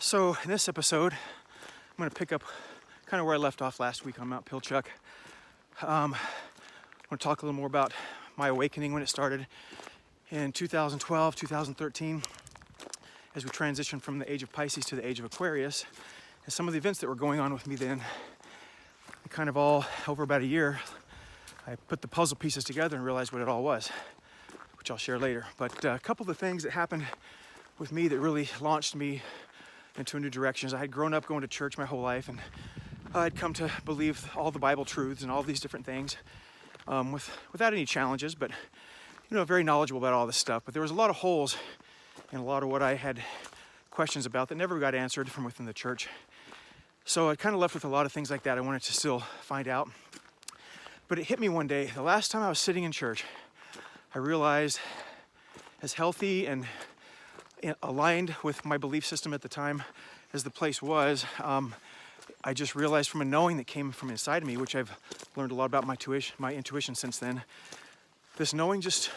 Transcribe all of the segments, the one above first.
So in this episode, I'm going to pick up kind of where I left off last week on Mount Pilchuck. I want to talk a little more about my awakening when it started in 2012, 2013, as we transitioned from the age of Pisces to the age of Aquarius, and some of the events that were going on with me then. Kind of all over about a year, I put the puzzle pieces together and realized what it all was, which I'll share later. But a couple of the things that happened with me that really launched me into a new direction is I had grown up going to church my whole life, and I'd come to believe all the Bible truths and all these different things without any challenges, but very knowledgeable about all this stuff. But there was a lot of holes in a lot of what I had questions about that never got answered from within the church. So I kind of left with a lot of things like that I wanted to still find out. But it hit me one day, the last time I was sitting in church, I realized, as healthy and aligned with my belief system at the time as the place was, I just realized from a knowing that came from inside of me, which I've learned a lot about my intuition since then. This knowing just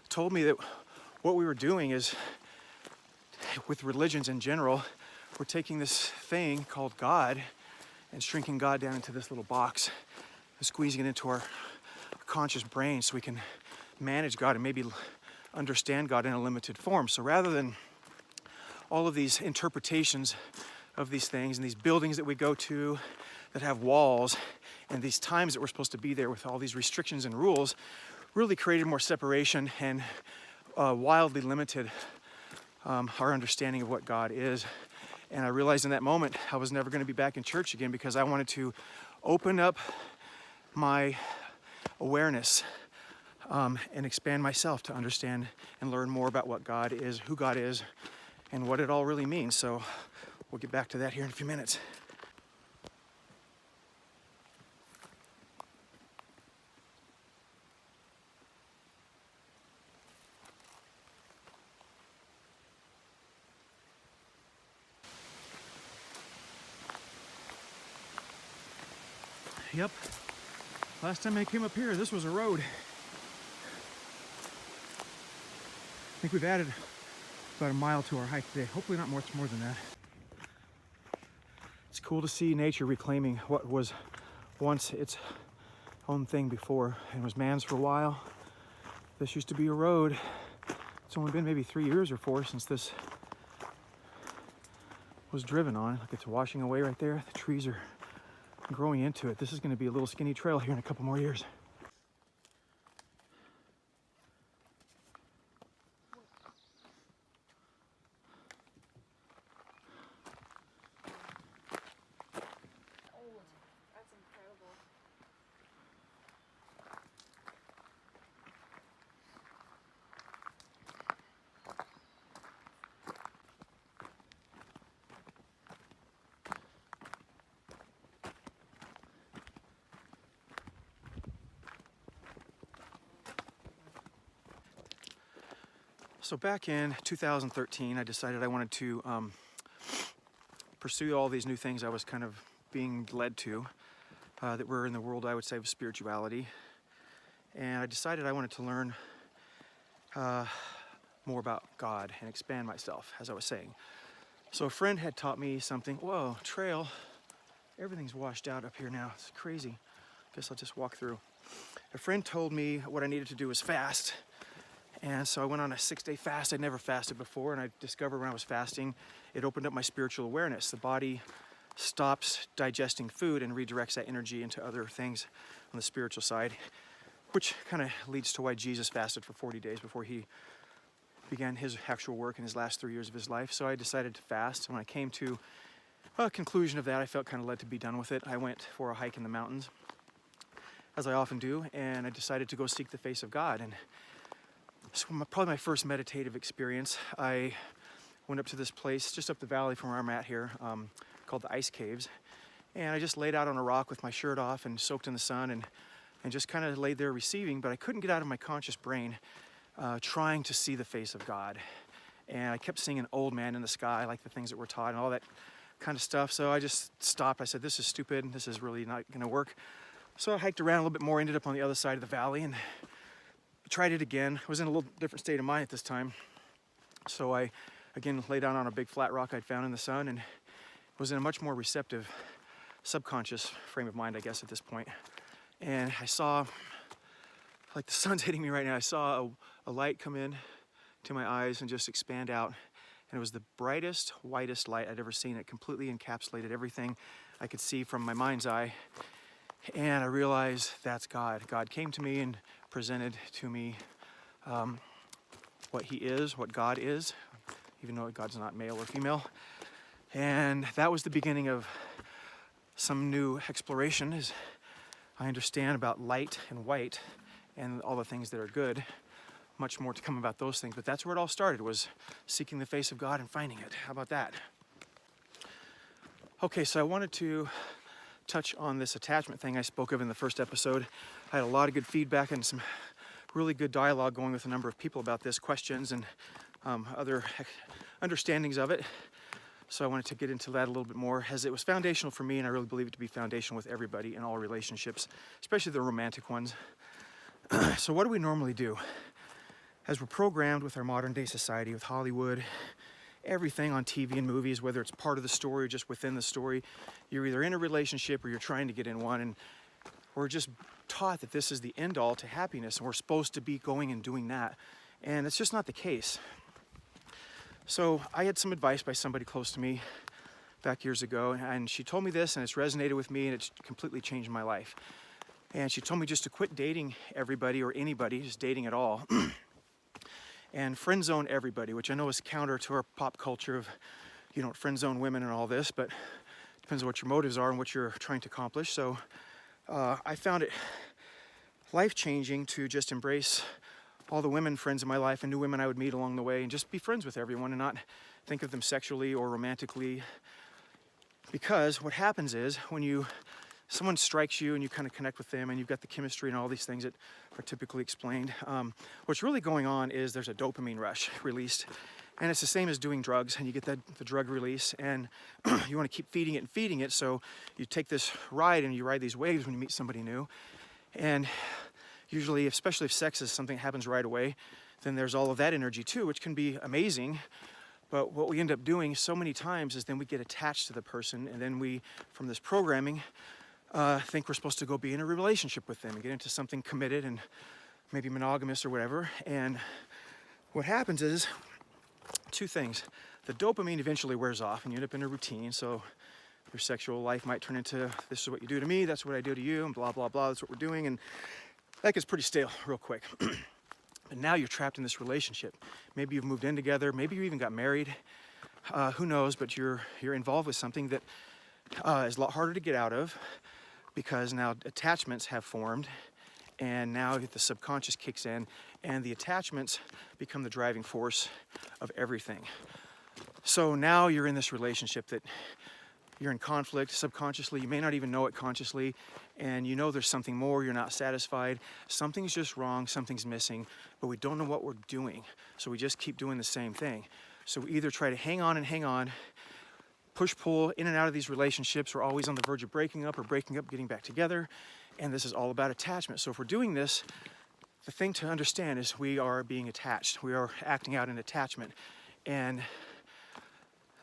told me that what we were doing is, with religions in general, we're taking this thing called God and shrinking God down into this little box and squeezing it into our conscious brain so we can manage God and maybe understand God in a limited form. So rather than all of these interpretations of these things and these buildings that we go to that have walls and these times that we're supposed to be there with all these restrictions and rules, really created more separation and wildly limited our understanding of what God is. And I realized in that moment I was never going to be back in church again, because I wanted to open up my awareness and expand myself to understand and learn more about what God is, who God is, and what it all really means. So we'll get back to that here in a few minutes. Yep, last time I came up here, this was a road. I think we've added about a mile to our hike today. Hopefully not much more than that. It's cool to see nature reclaiming what was once its own thing before and was man's for a while. This used to be a road. It's only been maybe 3 years or 4 since this was driven on. Look, it's washing away right there. The trees are growing into it. This is going to be a little skinny trail here in a couple more years. That's incredible. So back in 2013, I decided I wanted to pursue all these new things I was kind of being led to that were in the world, I would say, of spirituality. And I decided I wanted to learn more about God and expand myself, as I was saying. So a friend had taught me something. Whoa, trail. Everything's washed out up here now. It's crazy. Guess I'll just walk through. A friend told me what I needed to do was fast. And so I went on a 6-day fast. I'd never fasted before, and I discovered when I was fasting, it opened up my spiritual awareness. The body stops digesting food and redirects that energy into other things on the spiritual side, which kind of leads to why Jesus fasted for 40 days before he began his actual work in his last 3 years of his life. So I decided to fast. And when I came to a conclusion of that, I felt kind of led to be done with it. I went for a hike in the mountains, as I often do, and I decided to go seek the face of God. And so probably my first meditative experience, I went up to this place just up the valley from where I'm at here, called the Ice Caves. And I just laid out on a rock with my shirt off and soaked in the sun and just kind of laid there receiving, but I couldn't get out of my conscious brain trying to see the face of God. And I kept seeing an old man in the sky, like the things that we're taught and all that kind of stuff. So I just stopped. I said, this is stupid. This is really not going to work. So I hiked around a little bit more, ended up on the other side of the valley, and tried it again. I was in a little different state of mind at this time. So I again, lay down on a big flat rock I'd found in the sun, and was in a much more receptive, subconscious frame of mind, I guess, at this point. And I saw, like the sun's hitting me right now, I saw a light come in to my eyes and just expand out. And it was the brightest, whitest light I'd ever seen. It completely encapsulated everything I could see from my mind's eye. And I realized that's God. God came to me and presented to me what he is, what God is, even though God's not male or female. And that was the beginning of some new exploration, as I understand about light and white and all the things that are good. Much more to come about those things, but that's where it all started, was seeking the face of God and finding it. How about that? Okay, so I wanted to touch on this attachment thing I spoke of in the first episode. I had a lot of good feedback and some really good dialogue going with a number of people about this, questions and other understandings of it. So I wanted to get into that a little bit more, as it was foundational for me, and I really believe it to be foundational with everybody in all relationships, especially the romantic ones. So what do we normally do? As we're programmed with our modern day society, with Hollywood, everything on TV and movies, whether it's part of the story or just within the story, you're either in a relationship or you're trying to get in one, and we're just taught that this is the end all to happiness, and we're supposed to be going and doing that. And it's just not the case. So I had some advice by somebody close to me back years ago, and she told me this, and it's resonated with me, and it's completely changed my life. And she told me just to quit dating everybody or anybody, just dating at all, and friend zone everybody, which I know is counter to our pop culture of, you don't friend zone women and all this, but depends on what your motives are and what you're trying to accomplish. So I found it life-changing to just embrace all the women friends in my life and new women I would meet along the way, and just be friends with everyone and not think of them sexually or romantically. Because what happens is when someone strikes you and you kind of connect with them and you've got the chemistry and all these things that are typically explained, what's really going on is there's a dopamine rush released. And it's the same as doing drugs, and you get the drug release, and you want to keep feeding it and feeding it. So you take this ride and you ride these waves when you meet somebody new. And usually, especially if sex is something that happens right away, then there's all of that energy too, which can be amazing. But what we end up doing so many times is then we get attached to the person, and then we, from this programming, think we're supposed to go be in a relationship with them and get into something committed and maybe monogamous or whatever. And what happens is two things. The dopamine eventually wears off and you end up in a routine. So your sexual life might turn into, this is what you do to me, that's what I do to you, and blah, blah, blah, that's what we're doing. And that gets pretty stale real quick. And now you're trapped in this relationship. Maybe you've moved in together, maybe you even got married. Who knows, but you're involved with something that is a lot harder to get out of, because now attachments have formed, and now the subconscious kicks in, and the attachments become the driving force of everything. So now you're in this relationship that you're in conflict subconsciously. You may not even know it consciously, and you know there's something more, you're not satisfied. Something's just wrong, something's missing, but we don't know what we're doing. So we just keep doing the same thing. So we either try to hang on, push-pull in and out of these relationships. We're always on the verge of breaking up, getting back together. And this is all about attachment. So if we're doing this, the thing to understand is we are being attached. We are acting out an attachment. And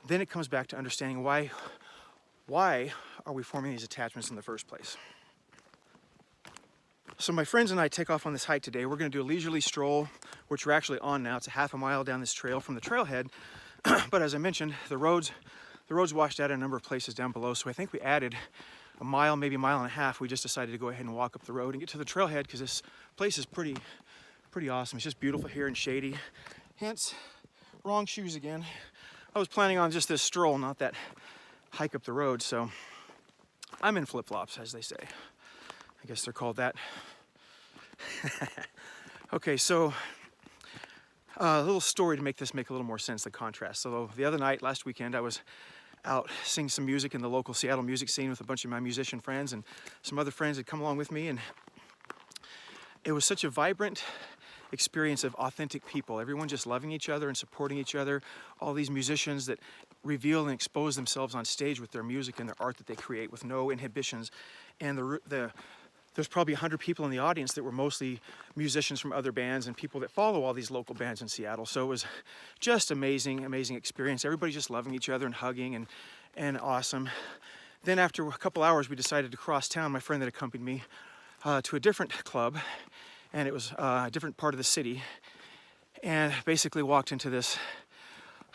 then it comes back to understanding why are we forming these attachments in the first place. So my friends and I take off on this hike today. We're going to do a leisurely stroll, which we're actually on now. It's a half a mile down this trail from the trailhead. But as I mentioned, the roads washed out in a number of places down below. So I think we added a mile, maybe a mile and a half. We just decided to go ahead and walk up the road and get to the trailhead, because this place is pretty awesome. It's just beautiful here and shady. Hence, wrong shoes again. I was planning on just this stroll, not that hike up the road. So I'm in flip-flops, as they say. I guess they're called that. Okay, so a little story to make this make a little more sense, the contrast. So the other night, last weekend, I was out singing some music in the local Seattle music scene with a bunch of my musician friends, and some other friends had come along with me, and it was such a vibrant experience of authentic people, everyone just loving each other and supporting each other, all these musicians that reveal and expose themselves on stage with their music and their art that they create with no inhibitions. And the there's probably 100 people in the audience that were mostly musicians from other bands and people that follow all these local bands in Seattle. So it was just amazing experience. Everybody just loving each other and hugging and awesome. Then after a couple hours, we decided to cross town, my friend that accompanied me, to a different club, and it was a different part of the city, and basically walked into this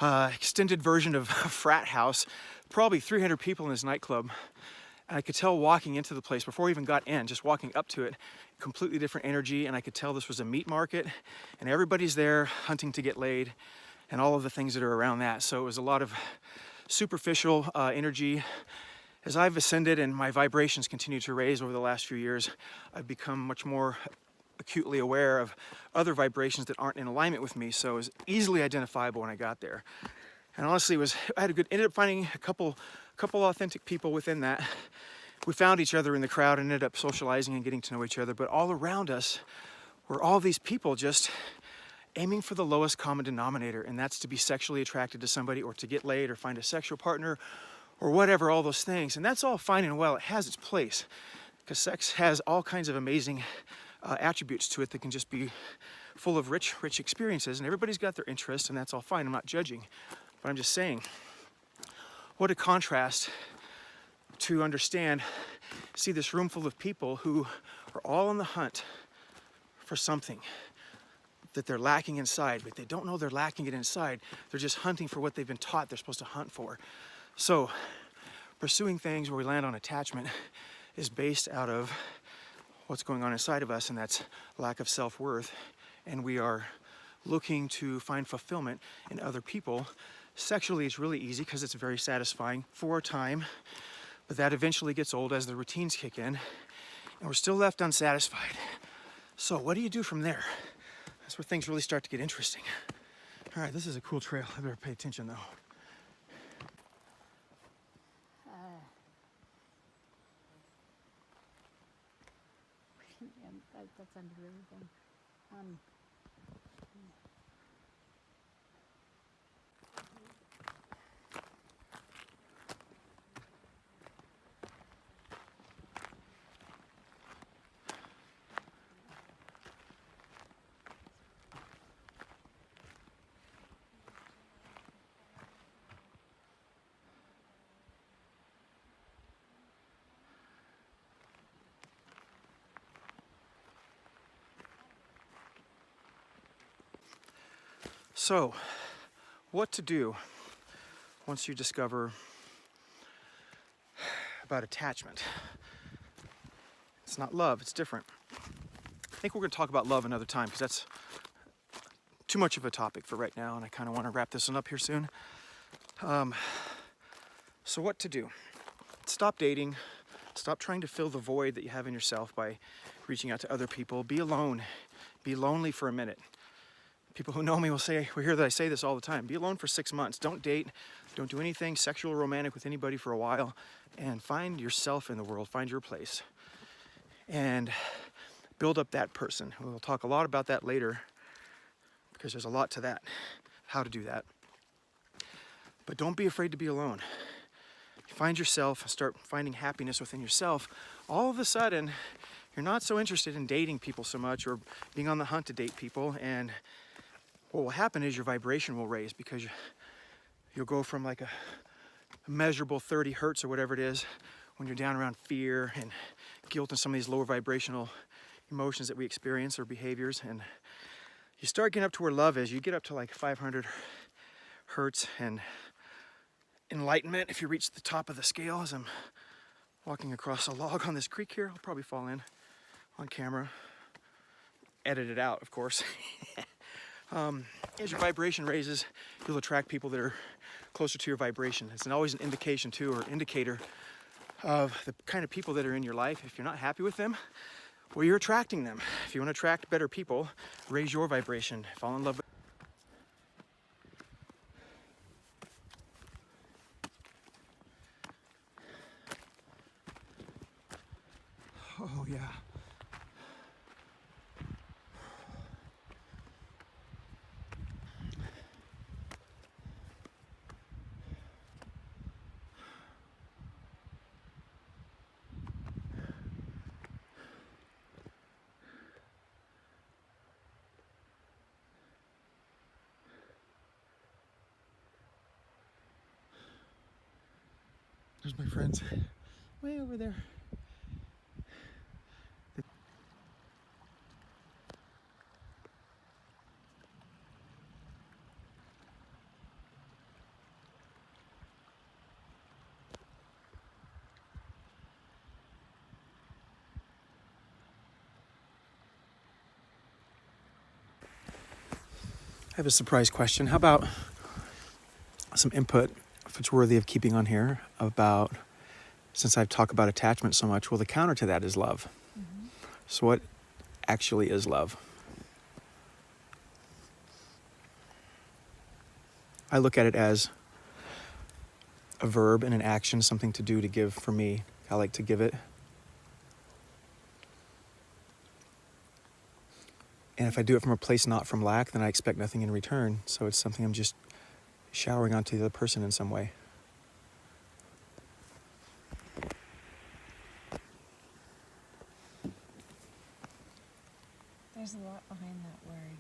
extended version of a frat house, probably 300 people in this nightclub. And I could tell walking into the place, before we even got in, just walking up to it, completely different energy, and I could tell this was a meat market, and everybody's there hunting to get laid, and all of the things that are around that. So it was a lot of superficial energy. As I've ascended and my vibrations continue to raise over the last few years, I've become much more acutely aware of other vibrations that aren't in alignment with me, so it was easily identifiable when I got there. And honestly, ended up finding a couple authentic people within that. We found each other in the crowd and ended up socializing and getting to know each other, but all around us were all these people just aiming for the lowest common denominator, and that's to be sexually attracted to somebody or to get laid or find a sexual partner or whatever, all those things. And that's all fine and well. It has its place, because sex has all kinds of amazing attributes to it that can just be full of rich experiences, and everybody's got their interests, and that's all fine. I'm not judging, but I'm just saying, what a contrast to understand, see this room full of people who are all on the hunt for something that they're lacking inside, but they don't know they're lacking it inside. They're just hunting for what they've been taught they're supposed to hunt for. So pursuing things where we land on attachment is based out of what's going on inside of us, and that's lack of self-worth. And we are looking to find fulfillment in other people. Sexually, it's really easy because it's very satisfying for a time, but that eventually gets old as the routines kick in, and we're still left unsatisfied. So what do you do from there? That's where things really start to get interesting. All right, this is a cool trail. I better pay attention though. That sounded really good. So, what to do once you discover about attachment? It's not love, it's different. I think we're going to talk about love another time because that's too much of a topic for right now, and I kind of want to wrap this one up here soon. So what to do? Stop dating. Stop trying to fill the void that you have in yourself by reaching out to other people. Be alone. Be lonely for a minute. People who know me will hear that I say this all the time. Be alone for 6 months. Don't date. Don't do anything sexual or romantic with anybody for a while. And find yourself in the world. Find your place. And build up that person. We'll talk a lot about that later because there's a lot to that, how to do that. But don't be afraid to be alone. Find yourself, start finding happiness within yourself. All of a sudden, you're not so interested in dating people so much or being on the hunt to date people, and what will happen is your vibration will raise because you'll go from like a measurable 30 hertz or whatever it is when you're down around fear and guilt and some of these lower vibrational emotions that we experience or behaviors, and you start getting up to where love is. You get up to like 500 hertz and enlightenment. If you reach the top of the scale, as I'm walking across a log on this creek here, I'll probably fall in on camera. Edit it out, of course. As your vibration raises, you'll attract people that are closer to your vibration. It's always an indication too, or indicator of the kind of people that are in your life. If you're not happy with them, well, you're attracting them. If you want to attract better people, raise your vibration. Fall in love with. Oh yeah. There's my friends way over there. I have a surprise question. How about some input, if it's worthy of keeping on here, about, since I've talked about attachment so much, well, the counter to that is love. Mm-hmm. So what actually is love? I look at it as a verb and an action, something to do, to give. For me, I like to give it. And if I do it from a place not from lack, then I expect nothing in return. So it's something I'm just showering onto the other person in some way. There's a lot behind that word.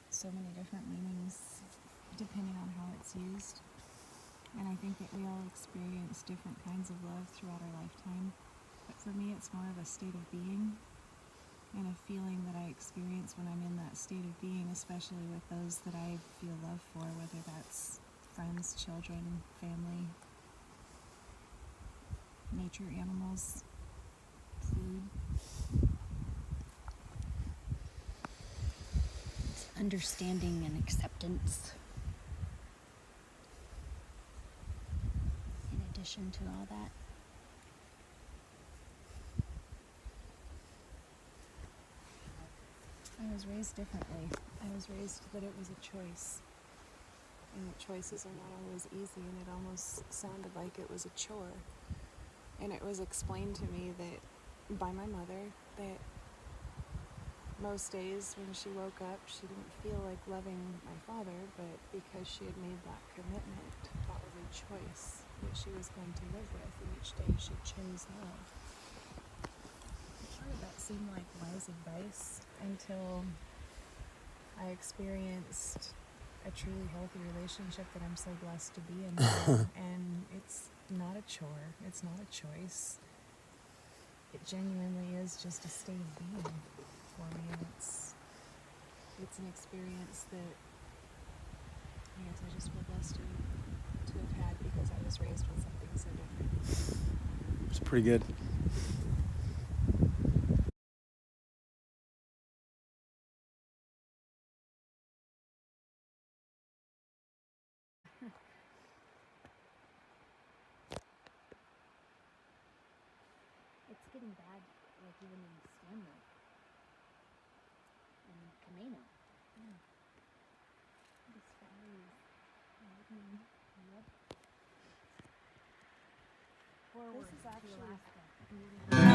So many different meanings depending on how it's used. And I think that we all experience different kinds of love throughout our lifetime. But for me, it's more of a state of being and a feeling that I experience when I'm in that state of being, especially with those that I feel love for, whether that's friends, children, family, nature, animals, food. It's understanding and acceptance. In addition to all that. I was raised differently. I was raised that it was a choice. And that choices are not always easy, and it almost sounded like it was a chore. And it was explained to me that by my mother that most days when she woke up, she didn't feel like loving my father, but because she had made that commitment, that was a choice that she was going to live with, and each day she chose love. Part of that seemed like wise advice until I experienced a truly healthy relationship that I'm so blessed to be in now. And it's not a chore, it's not a choice. It genuinely is just a state of being for me, and it's an experience that I guess I just feel blessed to have had because I was raised with something so different. It's pretty good. It's getting bad, like even in swimmer and Camino. Yeah. These fires. Yep. Forward this is actually to Alaska.